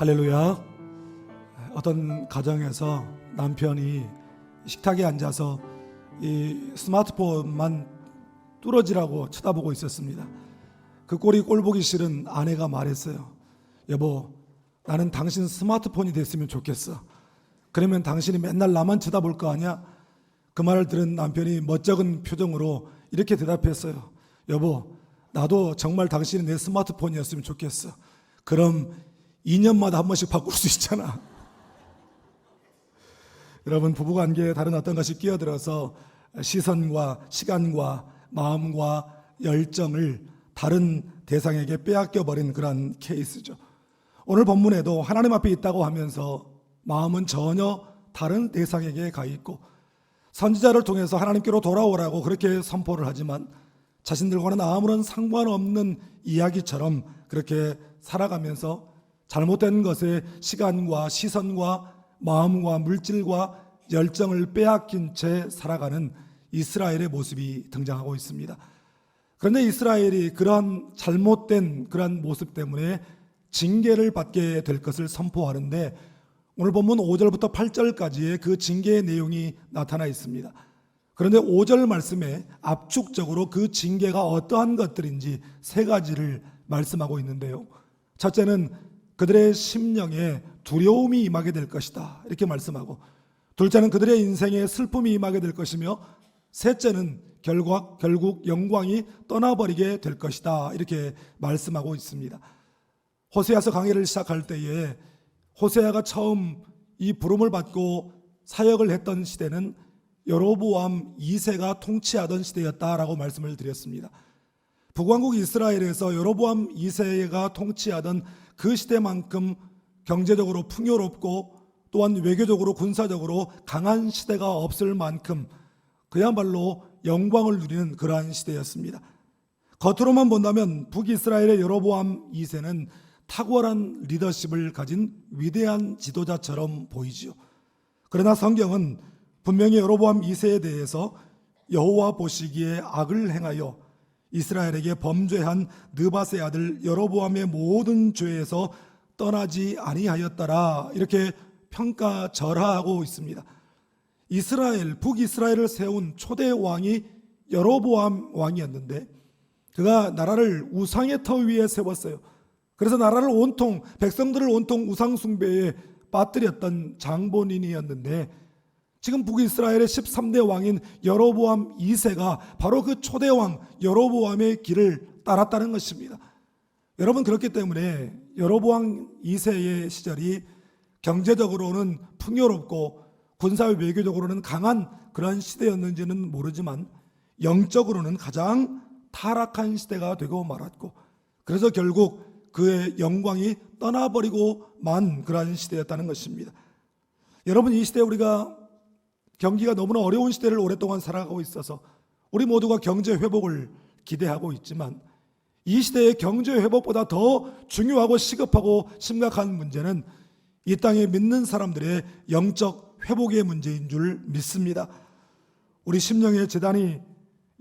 할렐루야. 어떤 가정에서 남편이 식탁에 앉아서 이 스마트폰만 뚫어지라고 쳐다보고 있었습니다. 그 꼴이 꼴보기 싫은 아내가 말했어요. 여보, 나는 당신 스마트폰이 됐으면 좋겠어. 그러면 당신이 맨날 나만 쳐다볼 거 아니야? 그 말을 들은 남편이 멋쩍은 표정으로 이렇게 대답했어요. 여보, 나도 정말 당신이 내 스마트폰이었으면 좋겠어. 그럼 2년마다 한 번씩 바꿀 수 있잖아. 여러분, 부부관계에 다른 어떤 것이 끼어들어서 시선과 시간과 마음과 열정을 다른 대상에게 빼앗겨버린 그런 케이스죠. 오늘 본문에도 하나님 앞에 있다고 하면서 마음은 전혀 다른 대상에게 가 있고, 선지자를 통해서 하나님께로 돌아오라고 그렇게 선포를 하지만 자신들과는 아무런 상관없는 이야기처럼 그렇게 살아가면서 잘못된 것에 시간과 시선과 마음과 물질과 열정을 빼앗긴 채 살아가는 이스라엘의 모습이 등장하고 있습니다. 그런데 이스라엘이 그러한 잘못된 그러한 모습 때문에 징계를 받게 될 것을 선포하는데, 오늘 본문 5절부터 8절까지의 그 징계의 내용이 나타나 있습니다. 그런데 5절 말씀에 압축적으로 그 징계가 어떠한 것들인지 세 가지를 말씀하고 있는데요. 첫째는 그들의 심령에 두려움이 임하게 될 것이다, 이렇게 말씀하고, 둘째는 그들의 인생에 슬픔이 임하게 될 것이며, 셋째는 결국 영광이 떠나버리게 될 것이다, 이렇게 말씀하고 있습니다. 호세아서 강해를 시작할 때에 호세아가 처음 이 부름을 받고 사역을 했던 시대는 여로보암 2세가 통치하던 시대였다라고 말씀을 드렸습니다. 북왕국 이스라엘에서 여로보암 2세가 통치하던 그 시대만큼 경제적으로 풍요롭고 또한 외교적으로 군사적으로 강한 시대가 없을 만큼 그야말로 영광을 누리는 그러한 시대였습니다. 겉으로만 본다면 북이스라엘의 여로보암 2세는 탁월한 리더십을 가진 위대한 지도자처럼 보이지요. 그러나 성경은 분명히 여로보암 2세에 대해서 여호와 보시기에 악을 행하여 이스라엘에게 범죄한 느밧의 아들 여로보암의 모든 죄에서 떠나지 아니하였더라, 이렇게 평가절하하고 있습니다. 북이스라엘을 세운 초대 왕이 여로보암 왕이었는데, 그가 나라를 우상의 터 위에 세웠어요. 그래서 나라를 백성들을 온통 우상 숭배에 빠뜨렸던 장본인이었는데, 지금 북이스라엘의 13대 왕인 여로보암 2세가 바로 그 초대왕 여로보암의 길을 따랐다는 것입니다. 여러분, 그렇기 때문에 여로보암 2세의 시절이 경제적으로는 풍요롭고 군사 외교적으로는 강한 그런 시대였는지는 모르지만 영적으로는 가장 타락한 시대가 되고 말았고, 그래서 결국 그의 영광이 떠나버리고 만 그런 시대였다는 것입니다. 여러분, 이 시대에 우리가 경기가 너무나 어려운 시대를 오랫동안 살아가고 있어서 우리 모두가 경제 회복을 기대하고 있지만, 이 시대의 경제 회복보다 더 중요하고 시급하고 심각한 문제는 이 땅에 믿는 사람들의 영적 회복의 문제인 줄 믿습니다. 우리 심령의 재단이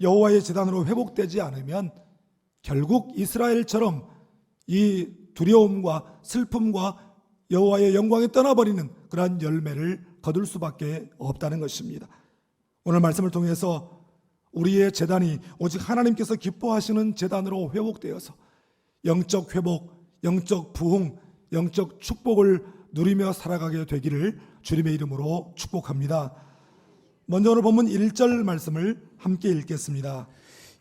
여호와의 재단으로 회복되지 않으면 결국 이스라엘처럼 이 두려움과 슬픔과 여호와의 영광이 떠나버리는 그러한 열매를 거둘 수밖에 없다는 것입니다. 오늘 말씀을 통해서 우리의 재단이 오직 하나님께서 기뻐하시는 재단으로 회복되어서 영적 회복, 영적 부흥, 영적 축복을 누리며 살아가게 되기를 주님의 이름으로 축복합니다. 먼저 오늘 본문 1절 말씀을 함께 읽겠습니다.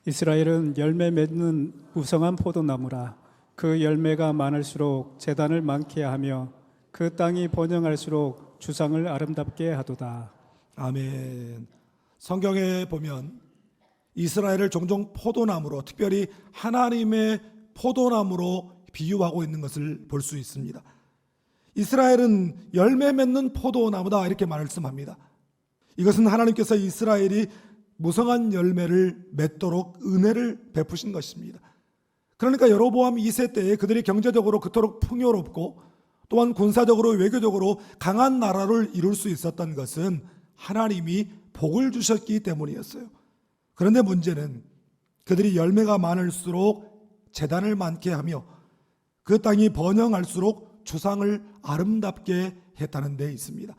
이스라엘은 열매 맺는 우성한 포도나무라. 그 열매가 많을수록 재단을 많게 하며 그 땅이 번영할수록 주상을 아름답게 하도다. 아멘. 성경에 보면 이스라엘을 종종 포도나무로, 특별히 하나님의 포도나무로 비유하고 있는 것을 볼 수 있습니다. 이스라엘은 열매 맺는 포도나무다, 이렇게 말씀합니다. 이것은 하나님께서 이스라엘이 무성한 열매를 맺도록 은혜를 베푸신 것입니다. 그러니까 여로보암 2세 때에 그들이 경제적으로 그토록 풍요롭고 또한 군사적으로 외교적으로 강한 나라를 이룰 수 있었던 것은 하나님이 복을 주셨기 때문이었어요. 그런데 문제는 그들이 열매가 많을수록 재단을 많게 하며 그 땅이 번영할수록 주상을 아름답게 했다는 데 있습니다.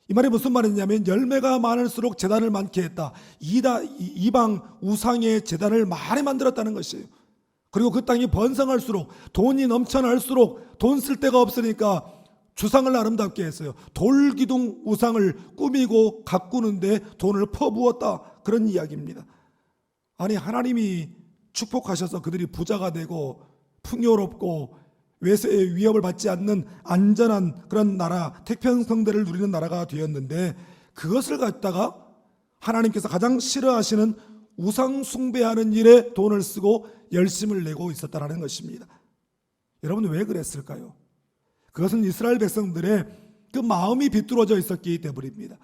이 말이 무슨 말이냐면 열매가 많을수록 제단을 많게 했다. 이방 우상의 제단을 많이 만들었다는 것이에요. 그리고 그 땅이 번성할수록, 돈이 넘쳐날수록 돈 쓸 데가 없으니까 주상을 아름답게 했어요. 돌기둥 우상을 꾸미고 가꾸는데 돈을 퍼부었다. 그런 이야기입니다. 아니, 하나님이 축복하셔서 그들이 부자가 되고 풍요롭고 외세의 위협을 받지 않는 안전한 그런 나라, 태평성대를 누리는 나라가 되었는데, 그것을 갖다가 하나님께서 가장 싫어하시는 우상 숭배하는 일에 돈을 쓰고 열심을 내고 있었다는 것입니다. 여러분, 왜 그랬을까요? 그것은 이스라엘 백성들의 그 마음이 비뚤어져 있었기 때문입니다.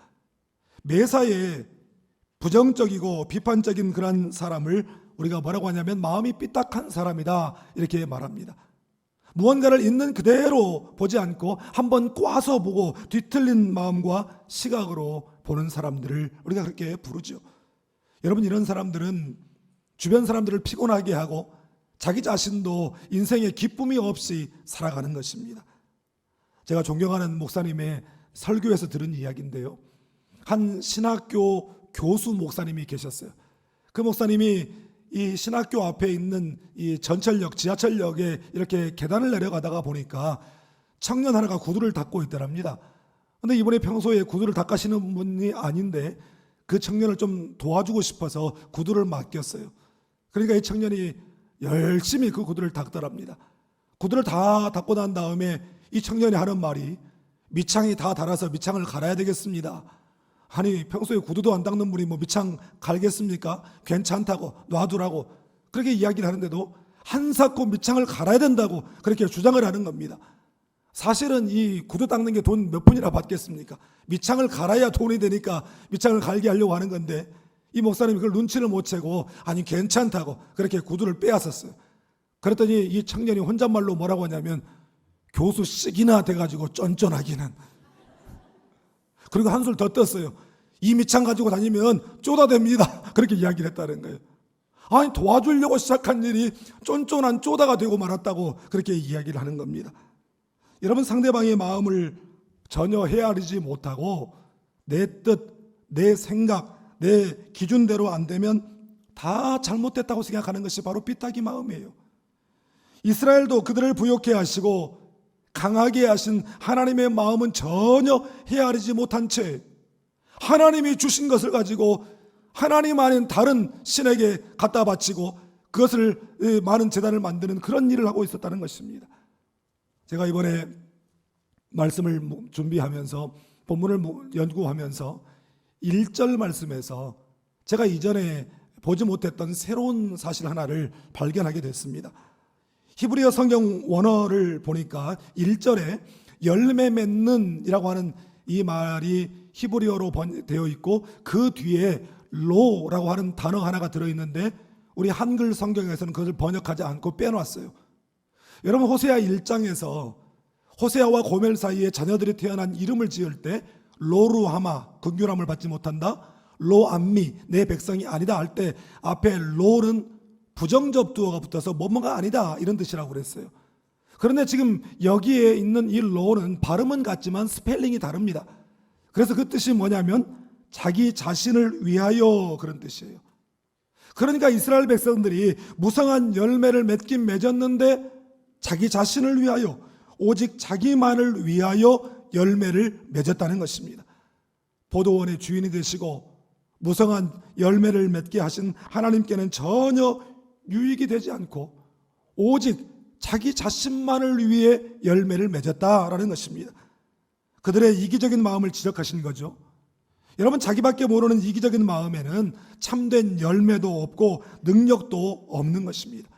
매사에 부정적이고 비판적인 그런 사람을 우리가 뭐라고 하냐면 마음이 삐딱한 사람이다, 이렇게 말합니다. 무언가를 있는 그대로 보지 않고 한번 꽈서 보고 뒤틀린 마음과 시각으로 보는 사람들을 우리가 그렇게 부르죠. 여러분, 이런 사람들은 주변 사람들을 피곤하게 하고 자기 자신도 인생에 기쁨이 없이 살아가는 것입니다. 제가 존경하는 목사님의 설교에서 들은 이야기인데요, 한 신학교 교수 목사님이 계셨어요. 그 목사님이 이 신학교 앞에 있는 이 전철역, 지하철역에 이렇게 계단을 내려가다가 보니까 청년 하나가 구두를 닦고 있더랍니다. 근데 이분이 평소에 구두를 닦으시는 분이 아닌데 그 청년을 좀 도와주고 싶어서 구두를 맡겼어요. 그러니까 이 청년이 열심히 그 구두를 닦더랍니다. 구두를 다 닦고 난 다음에 이 청년이 하는 말이, 밑창이 다 닳아서 밑창을 갈아야 되겠습니다. 아니, 평소에 구두도 안 닦는 분이 뭐 밑창 갈겠습니까? 괜찮다고 놔두라고 그렇게 이야기를 하는데도 한사코 밑창을 갈아야 된다고 그렇게 주장을 하는 겁니다. 사실은 이 구두 닦는 게 돈 몇 푼이나 받겠습니까? 밑창을 갈아야 돈이 되니까 밑창을 갈게 하려고 하는 건데, 이 목사님이 그걸 눈치를 못 채고 아니 괜찮다고 그렇게 구두를 빼앗았어요. 그랬더니 이 청년이 혼잣말로 뭐라고 하냐면, 교수씩이나 돼가지고 쫀쫀하기는. 그리고 한술 더 떴어요. 이 밑창 가지고 다니면 쪼다됩니다. 그렇게 이야기를 했다는 거예요. 아니, 도와주려고 시작한 일이 쫀쫀한 쪼다가 되고 말았다고 그렇게 이야기를 하는 겁니다. 여러분, 상대방의 마음을 전혀 헤아리지 못하고 내 뜻, 내 생각, 내 기준대로 안 되면 다 잘못됐다고 생각하는 것이 바로 삐딱이 마음이에요. 이스라엘도 그들을 부욕해 하시고 강하게 하신 하나님의 마음은 전혀 헤아리지 못한 채 하나님이 주신 것을 가지고 하나님 아닌 다른 신에게 갖다 바치고 그것을 많은 제단을 만드는 그런 일을 하고 있었다는 것입니다. 제가 이번에 말씀을 준비하면서 본문을 연구하면서 1절 말씀에서 제가 이전에 보지 못했던 새로운 사실 하나를 발견하게 됐습니다. 히브리어 성경 원어를 보니까 1절에 열매 맺는 이라고 하는 이 말이 히브리어로 되어 있고 그 뒤에 로라고 하는 단어 하나가 들어있는데 우리 한글 성경에서는 그것을 번역하지 않고 빼놨어요. 여러분, 호세아 1장에서 호세아와 고멜 사이에 자녀들이 태어난 이름을 지을 때 로루하마, 긍휼함을 받지 못한다, 로암미, 내 백성이 아니다 할 때 앞에 로는 부정접두어가 붙어서 뭐뭐가 아니다 이런 뜻이라고 그랬어요. 그런데 지금 여기에 있는 이 로는 발음은 같지만 스펠링이 다릅니다. 그래서 그 뜻이 뭐냐면 자기 자신을 위하여, 그런 뜻이에요. 그러니까 이스라엘 백성들이 무성한 열매를 맺긴 맺었는데 자기 자신을 위하여, 오직 자기만을 위하여 열매를 맺었다는 것입니다. 포도원의 주인이 되시고 무성한 열매를 맺게 하신 하나님께는 전혀 유익이 되지 않고 오직 자기 자신만을 위해 열매를 맺었다라는 것입니다. 그들의 이기적인 마음을 지적하신 거죠. 여러분, 자기밖에 모르는 이기적인 마음에는 참된 열매도 없고 능력도 없는 것입니다.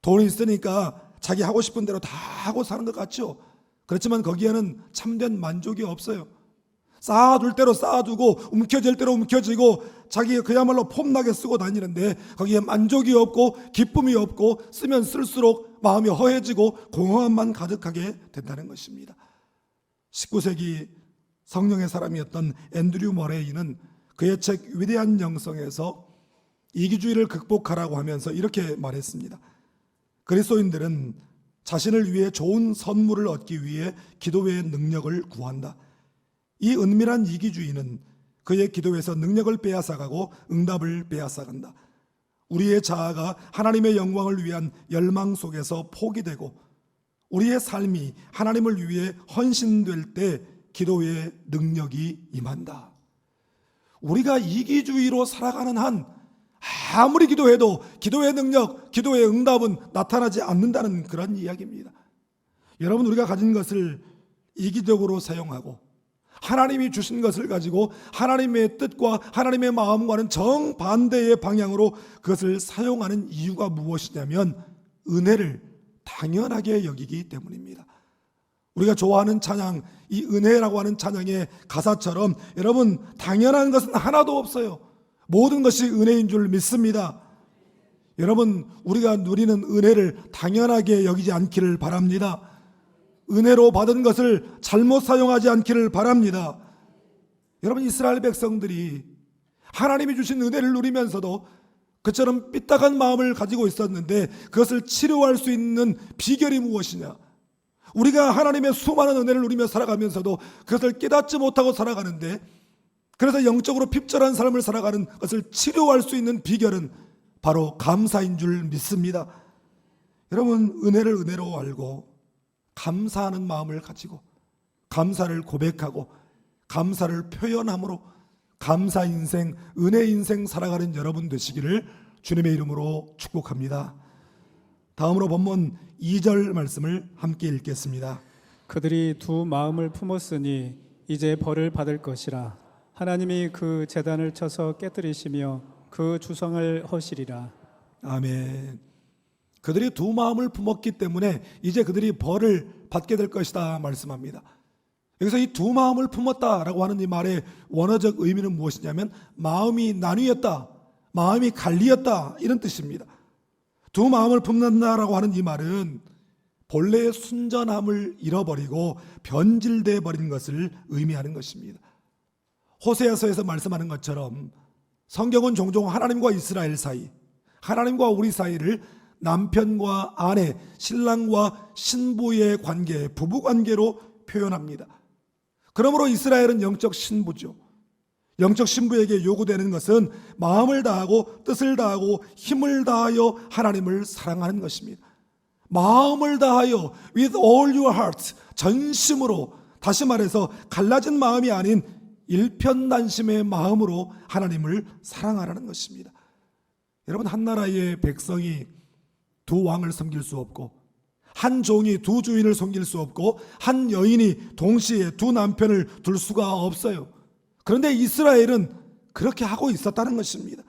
돈이 있으니까 자기 하고 싶은 대로 다 하고 사는 것 같죠. 그렇지만 거기에는 참된 만족이 없어요. 쌓아둘 대로 쌓아두고 움켜쥘 대로 움켜쥐고 자기 그야말로 폼나게 쓰고 다니는데 거기에 만족이 없고 기쁨이 없고 쓰면 쓸수록 마음이 허해지고 공허함만 가득하게 된다는 것입니다. 19세기 성령의 사람이었던 앤드류 머레이는 그의 책 위대한 영성에서 이기주의를 극복하라고 하면서 이렇게 말했습니다. 그리스도인들은 자신을 위해 좋은 선물을 얻기 위해 기도의 능력을 구한다. 이 은밀한 이기주의는 그의 기도에서 능력을 빼앗아가고 응답을 빼앗아간다. 우리의 자아가 하나님의 영광을 위한 열망 속에서 포기되고 우리의 삶이 하나님을 위해 헌신될 때 기도의 능력이 임한다. 우리가 이기주의로 살아가는 한 아무리 기도해도 기도의 능력, 기도의 응답은 나타나지 않는다는 그런 이야기입니다. 여러분, 우리가 가진 것을 이기적으로 사용하고 하나님이 주신 것을 가지고 하나님의 뜻과 하나님의 마음과는 정반대의 방향으로 그것을 사용하는 이유가 무엇이냐면 은혜를 당연하게 여기기 때문입니다. 우리가 좋아하는 찬양, 이 은혜라고 하는 찬양의 가사처럼 여러분, 당연한 것은 하나도 없어요. 모든 것이 은혜인 줄 믿습니다. 여러분, 우리가 누리는 은혜를 당연하게 여기지 않기를 바랍니다. 은혜로 받은 것을 잘못 사용하지 않기를 바랍니다. 여러분, 이스라엘 백성들이 하나님이 주신 은혜를 누리면서도 그처럼 삐딱한 마음을 가지고 있었는데 그것을 치료할 수 있는 비결이 무엇이냐? 우리가 하나님의 수많은 은혜를 누리며 살아가면서도 그것을 깨닫지 못하고 살아가는데, 그래서 영적으로 핍절한 삶을 살아가는 것을 치료할 수 있는 비결은 바로 감사인 줄 믿습니다. 여러분, 은혜를 은혜로 알고 감사하는 마음을 가지고 감사를 고백하고 감사를 표현함으로 감사 인생, 은혜 인생 살아가는 여러분 되시기를 주님의 이름으로 축복합니다. 다음으로 본문 2절 말씀을 함께 읽겠습니다. 그들이 두 마음을 품었으니 이제 벌을 받을 것이라. 하나님이 그 제단을 쳐서 깨뜨리시며 그 주성을 허시리라. 아멘. 그들이 두 마음을 품었기 때문에 이제 그들이 벌을 받게 될 것이다 말씀합니다. 여기서 이 두 마음을 품었다라고 하는 이 말의 원어적 의미는 무엇이냐면 마음이 나뉘었다, 마음이 갈리었다, 이런 뜻입니다. 두 마음을 품는다라고 하는 이 말은 본래의 순전함을 잃어버리고 변질되어 버린 것을 의미하는 것입니다. 호세아서에서 말씀하는 것처럼 성경은 종종 하나님과 이스라엘 사이, 하나님과 우리 사이를 남편과 아내, 신랑과 신부의 관계, 부부 관계로 표현합니다. 그러므로 이스라엘은 영적 신부죠. 영적 신부에게 요구되는 것은 마음을 다하고 뜻을 다하고 힘을 다하여 하나님을 사랑하는 것입니다. 마음을 다하여 with all your heart, 전심으로, 다시 말해서 갈라진 마음이 아닌 일편단심의 마음으로 하나님을 사랑하라는 것입니다. 여러분, 한 나라의 백성이 두 왕을 섬길 수 없고 한 종이 두 주인을 섬길 수 없고 한 여인이 동시에 두 남편을 둘 수가 없어요. 그런데 이스라엘은 그렇게 하고 있었다는 것입니다.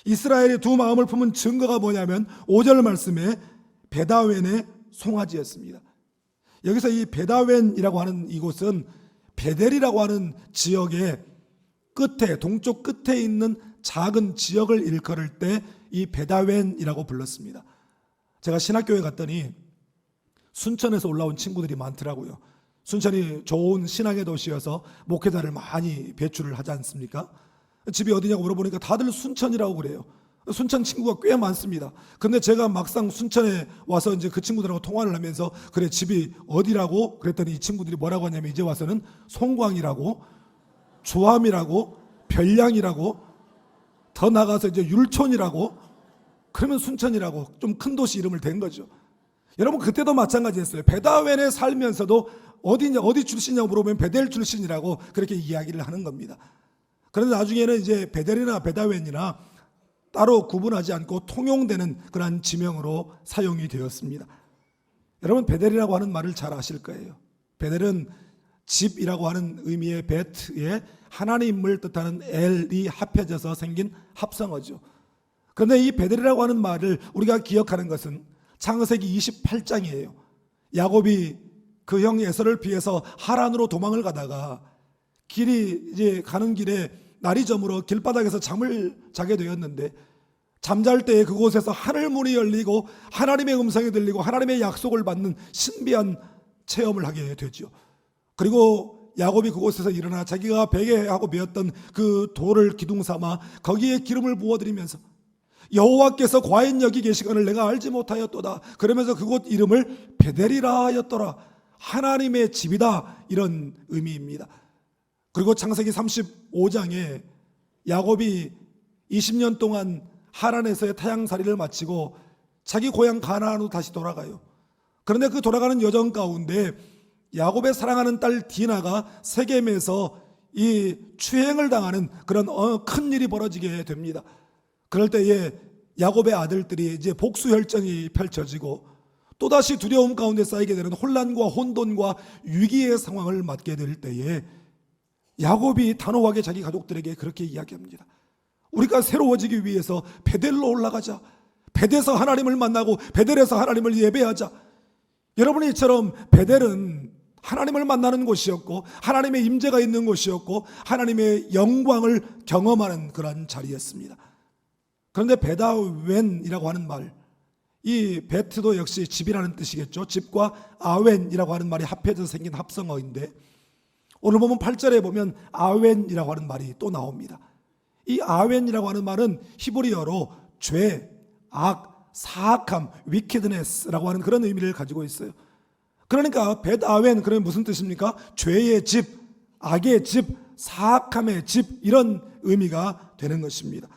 이스라엘의 두 마음을 품은 증거가 뭐냐면 5절 말씀에 베다웬의 송아지였습니다. 여기서 이 베다웬이라고 하는 이곳은 베델이라고 하는 지역의 끝에, 동쪽 끝에 있는 작은 지역을 일컬을 때 이 베다웬이라고 불렀습니다. 제가 신학교에 갔더니 순천에서 올라온 친구들이 많더라고요. 순천이 좋은 신앙의 도시여서 목회자를 많이 배출을 하지 않습니까? 집이 어디냐고 물어보니까 다들 순천이라고 그래요. 순천 친구가 꽤 많습니다. 근데 제가 막상 순천에 와서 이제 그 친구들하고 통화를 하면서 그래, 집이 어디라고 그랬더니 이 친구들이 뭐라고 하냐면 이제 와서는 송광이라고, 주암이라고, 별량이라고, 더 나가서 이제 율촌이라고, 그러면 순천이라고 좀 큰 도시 이름을 댄 거죠. 여러분, 그때도 마찬가지였어요. 베다웬에 살면서도 어디냐, 어디 출신이냐고 물어보면 베델 출신이라고 그렇게 이야기를 하는 겁니다. 그런데 나중에는 이제 베델이나 베다웬이나 따로 구분하지 않고 통용되는 그러한 지명으로 사용이 되었습니다. 여러분, 베델이라고 하는 말을 잘 아실 거예요. 베델은 집이라고 하는 의미의 베트에 하나님을 뜻하는 엘이 합해져서 생긴 합성어죠. 그런데 이 베델이라고 하는 말을 우리가 기억하는 것은 창세기 28장이에요. 야곱이 그 형 에서를 피해서 하란으로 도망을 가다가 이제 가는 길에 날이 저물어 길바닥에서 잠을 자게 되었는데 잠잘 때에 그곳에서 하늘 문이 열리고 하나님의 음성이 들리고 하나님의 약속을 받는 신비한 체험을 하게 되죠. 그리고 야곱이 그곳에서 일어나 자기가 베개하고 메었던 그 돌을 기둥 삼아 거기에 기름을 부어드리면서 여호와께서 과연 여기 계시거늘 내가 알지 못하였도다. 그러면서 그곳 이름을 베델이라 하였더라. 하나님의 집이다, 이런 의미입니다. 그리고 창세기 35장에 야곱이 20년 동안 하란에서의 타향살이를 마치고 자기 고향 가나안으로 다시 돌아가요. 그런데 그 돌아가는 여정 가운데 야곱의 사랑하는 딸 디나가 세겜에서 이 추행을 당하는 그런 큰 일이 벌어지게 됩니다. 그럴 때에 야곱의 아들들이 이제 복수혈전이 펼쳐지고 또다시 두려움 가운데 쌓이게 되는 혼란과 혼돈과 위기의 상황을 맞게 될 때에 야곱이 단호하게 자기 가족들에게 그렇게 이야기합니다. 우리가 새로워지기 위해서 베델로 올라가자. 베델에서 하나님을 만나고 베델에서 하나님을 예배하자. 여러분이 이처럼 베델은 하나님을 만나는 곳이었고 하나님의 임재가 있는 곳이었고 하나님의 영광을 경험하는 그런 자리였습니다. 그런데 베다웬이라고 하는 말, 이 베트도 역시 집이라는 뜻이겠죠. 집과 아웬이라고 하는 말이 합해서 생긴 합성어인데 오늘 보면 8절에 보면 아웬이라고 하는 말이 또 나옵니다. 이 아웬이라고 하는 말은 히브리어로 죄, 악, 사악함, wickedness라고 하는 그런 의미를 가지고 있어요. 그러니까 벳아웬, 그러면 무슨 뜻입니까? 죄의 집, 악의 집, 사악함의 집, 이런 의미가 되는 것입니다.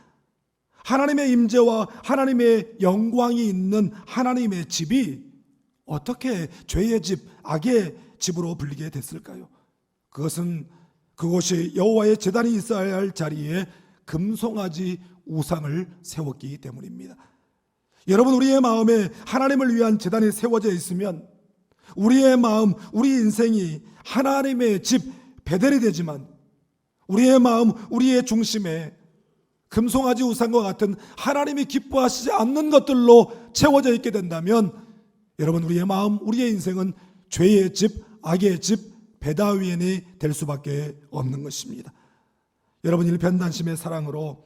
하나님의 임재와 하나님의 영광이 있는 하나님의 집이 어떻게 죄의 집, 악의 집으로 불리게 됐을까요? 그것은 그곳이 여호와의 제단이 있어야 할 자리에 금송아지 우상을 세웠기 때문입니다. 여러분, 우리의 마음에 하나님을 위한 제단이 세워져 있으면 우리의 마음, 우리 인생이 하나님의 집 베델이 되지만 우리의 마음, 우리의 중심에 금송아지 우상과 같은 하나님이 기뻐하시지 않는 것들로 채워져 있게 된다면 여러분, 우리의 마음, 우리의 인생은 죄의 집, 악의 집, 베다위엔이 될 수밖에 없는 것입니다. 여러분, 일편단심의 사랑으로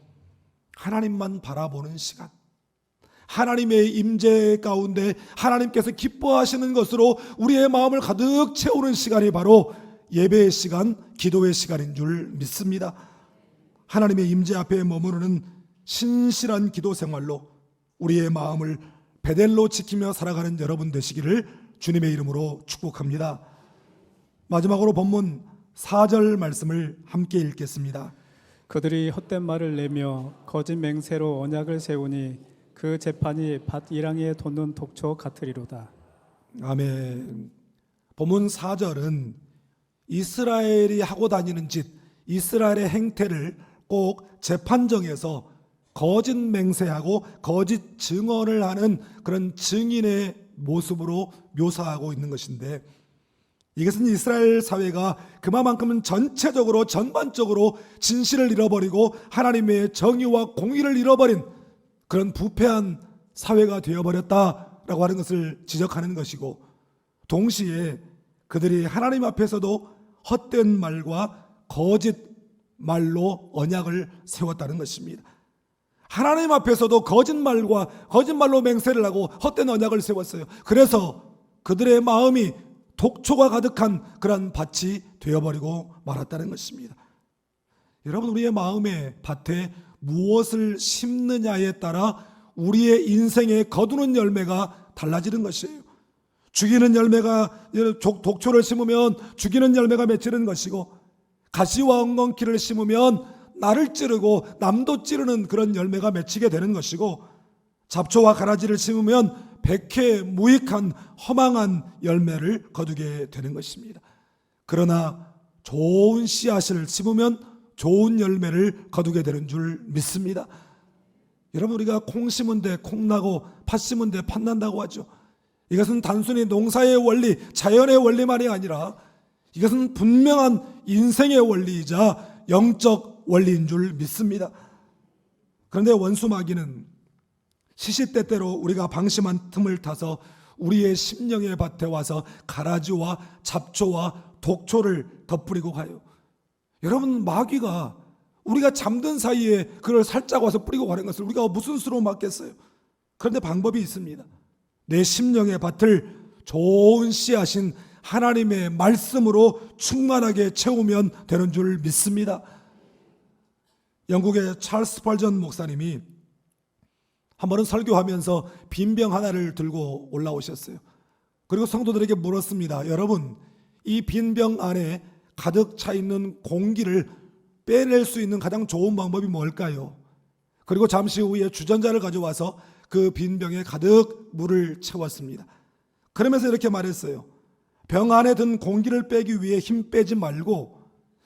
하나님만 바라보는 시간, 하나님의 임재 가운데 하나님께서 기뻐하시는 것으로 우리의 마음을 가득 채우는 시간이 바로 예배의 시간, 기도의 시간인 줄 믿습니다. 하나님의 임재 앞에 머무르는 신실한 기도 생활로 우리의 마음을 베델로 지키며 살아가는 여러분 되시기를 주님의 이름으로 축복합니다. 마지막으로 본문 4절 말씀을 함께 읽겠습니다. 그들이 헛된 말을 내며 거짓 맹세로 언약을 세우니 그 재판이 밭 이랑에 돋는 독초 같으리로다. 아멘. 본문 4절은 이스라엘이 하고 다니는 짓, 이스라엘의 행태를 꼭 재판정에서 거짓 맹세하고 거짓 증언을 하는 그런 증인의 모습으로 묘사하고 있는 것인데, 이것은 이스라엘 사회가 그만큼은 전체적으로 전반적으로 진실을 잃어버리고 하나님의 정의와 공의를 잃어버린 그런 부패한 사회가 되어버렸다라고 하는 것을 지적하는 것이고, 동시에 그들이 하나님 앞에서도 헛된 말과 거짓 말로 언약을 세웠다는 것입니다. 하나님 앞에서도 거짓말로 맹세를 하고 헛된 언약을 세웠어요. 그래서 그들의 마음이 독초가 가득한 그런 밭이 되어버리고 말았다는 것입니다. 여러분, 우리의 마음의 밭에 무엇을 심느냐에 따라 우리의 인생에 거두는 열매가 달라지는 것이에요. 죽이는 열매가, 독초를 심으면 죽이는 열매가 맺히는 것이고, 가시와 엉겅퀴를 심으면 나를 찌르고 남도 찌르는 그런 열매가 맺히게 되는 것이고, 잡초와 가라지를 심으면 백해 무익한 허망한 열매를 거두게 되는 것입니다. 그러나 좋은 씨앗을 심으면 좋은 열매를 거두게 되는 줄 믿습니다. 여러분, 우리가 콩 심은데 콩 나고 팥 심은데 팥 난다고 하죠. 이것은 단순히 농사의 원리, 자연의 원리만이 아니라 이것은 분명한 인생의 원리이자 영적 원리인 줄 믿습니다. 그런데 원수 마귀는 시시때때로 우리가 방심한 틈을 타서 우리의 심령의 밭에 와서 가라지와 잡초와 독초를 덧뿌리고 가요. 여러분, 마귀가 우리가 잠든 사이에 그걸 살짝 와서 뿌리고 가는 것을 우리가 무슨 수로 막겠어요? 그런데 방법이 있습니다. 내 심령의 밭을 좋은 씨앗인 하나님의 말씀으로 충만하게 채우면 되는 줄 믿습니다. 영국의 찰스 스펄전 목사님이 한 번은 설교하면서 빈병 하나를 들고 올라오셨어요. 그리고 성도들에게 물었습니다. 여러분, 이 빈병 안에 가득 차 있는 공기를 빼낼 수 있는 가장 좋은 방법이 뭘까요? 그리고 잠시 후에 주전자를 가져와서 그 빈병에 가득 물을 채웠습니다. 그러면서 이렇게 말했어요. 병 안에 든 공기를 빼기 위해 힘 빼지 말고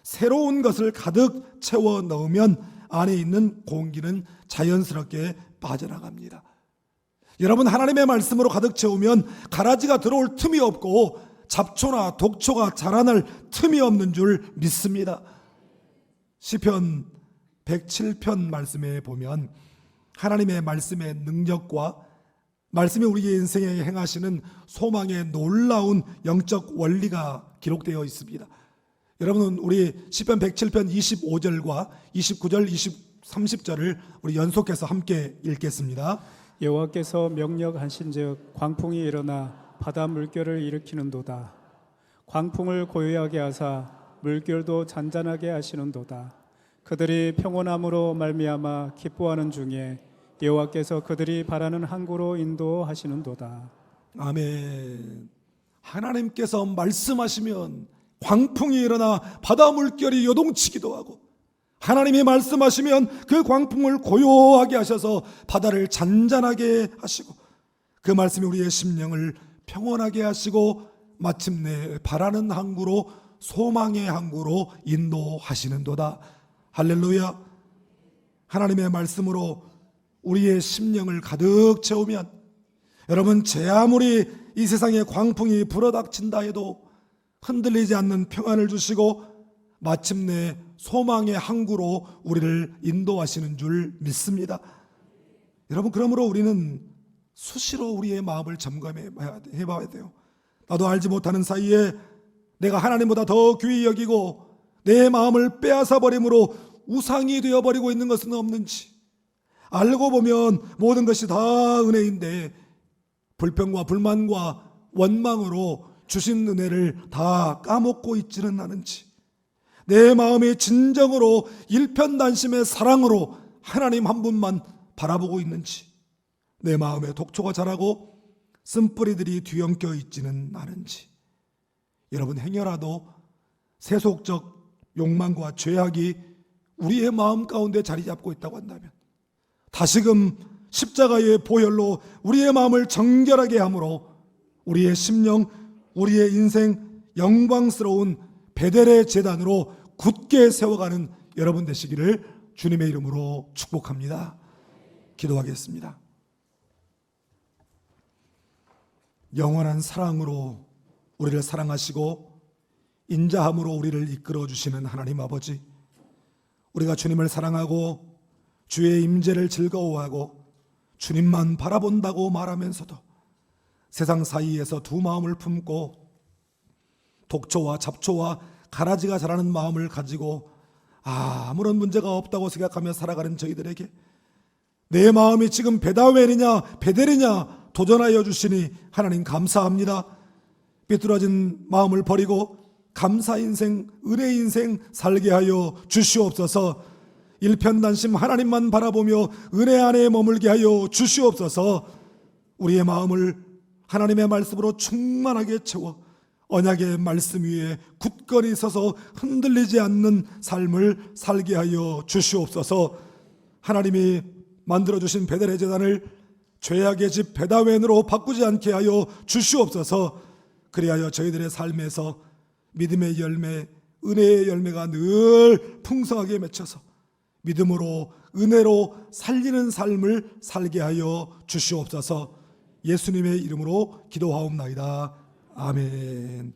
새로운 것을 가득 채워 넣으면 안에 있는 공기는 자연스럽게 빠져나갑니다. 여러분, 하나님의 말씀으로 가득 채우면 가라지가 들어올 틈이 없고 잡초나 독초가 자라날 틈이 없는 줄 믿습니다. 시편 107편 말씀에 보면 하나님의 말씀의 능력과 말씀이 우리의 인생에 행하시는 소망의 놀라운 영적 원리가 기록되어 있습니다. 여러분, 우리 시편 107편 25절과 29절, 30절을 우리 연속해서 함께 읽겠습니다. 여호와께서 명령하신즉 광풍이 일어나 바다 물결을 일으키는도다. 광풍을 고요하게 하사 물결도 잔잔하게 하시는도다. 그들이 평온함으로 말미암아 기뻐하는 중에 여호와께서 그들이 바라는 항구로 인도하시는도다. 아멘. 하나님께서 말씀하시면 광풍이 일어나 바다 물결이 요동치기도 하고, 하나님이 말씀하시면 그 광풍을 고요하게 하셔서 바다를 잔잔하게 하시고, 그 말씀이 우리의 심령을 평온하게 하시고 마침내 바라는 항구로, 소망의 항구로 인도하시는도다. 할렐루야. 하나님의 말씀으로 우리의 심령을 가득 채우면, 여러분, 제 아무리 이 세상에 광풍이 불어닥친다 해도 흔들리지 않는 평안을 주시고 마침내 소망의 항구로 우리를 인도하시는 줄 믿습니다. 여러분, 그러므로 우리는 수시로 우리의 마음을 점검해 봐야 돼요. 나도 알지 못하는 사이에 내가 하나님보다 더 귀히 여기고 내 마음을 빼앗아 버림으로 우상이 되어버리고 있는 것은 없는지, 알고 보면 모든 것이 다 은혜인데 불평과 불만과 원망으로 주신 은혜를 다 까먹고 있지는 않은지, 내 마음이 진정으로 일편단심의 사랑으로 하나님 한 분만 바라보고 있는지, 내 마음에 독초가 자라고 쓴뿌리들이 뒤엉켜 있지는 않은지. 여러분, 행여라도 세속적 욕망과 죄악이 우리의 마음 가운데 자리 잡고 있다고 한다면 다시금 십자가의 보혈로 우리의 마음을 정결하게 함으로 우리의 심령, 우리의 인생 영광스러운 베델의 제단으로 굳게 세워가는 여러분 되시기를 주님의 이름으로 축복합니다. 기도하겠습니다. 영원한 사랑으로 우리를 사랑하시고 인자함으로 우리를 이끌어 주시는 하나님 아버지, 우리가 주님을 사랑하고 주의 임재를 즐거워하고 주님만 바라본다고 말하면서도 세상 사이에서 두 마음을 품고 독초와 잡초와 가라지가 자라는 마음을 가지고 아무런 문제가 없다고 생각하며 살아가는 저희들에게 내 마음이 지금 베다웰이냐 베델이냐 도전하여 주시니 하나님 감사합니다. 삐뚤어진 마음을 버리고 감사 인생, 은혜 인생 살게 하여 주시옵소서. 일편단심 하나님만 바라보며 은혜 안에 머물게 하여 주시옵소서. 우리의 마음을 하나님의 말씀으로 충만하게 채워 언약의 말씀 위에 굳건히 서서 흔들리지 않는 삶을 살게 하여 주시옵소서. 하나님이 만들어주신 베델의 제단을 죄악의 집 베다웬으로 바꾸지 않게 하여 주시옵소서. 그리하여 저희들의 삶에서 믿음의 열매, 은혜의 열매가 늘 풍성하게 맺혀서 믿음으로 은혜로 살리는 삶을 살게 하여 주시옵소서. 예수님의 이름으로 기도하옵나이다. 아멘.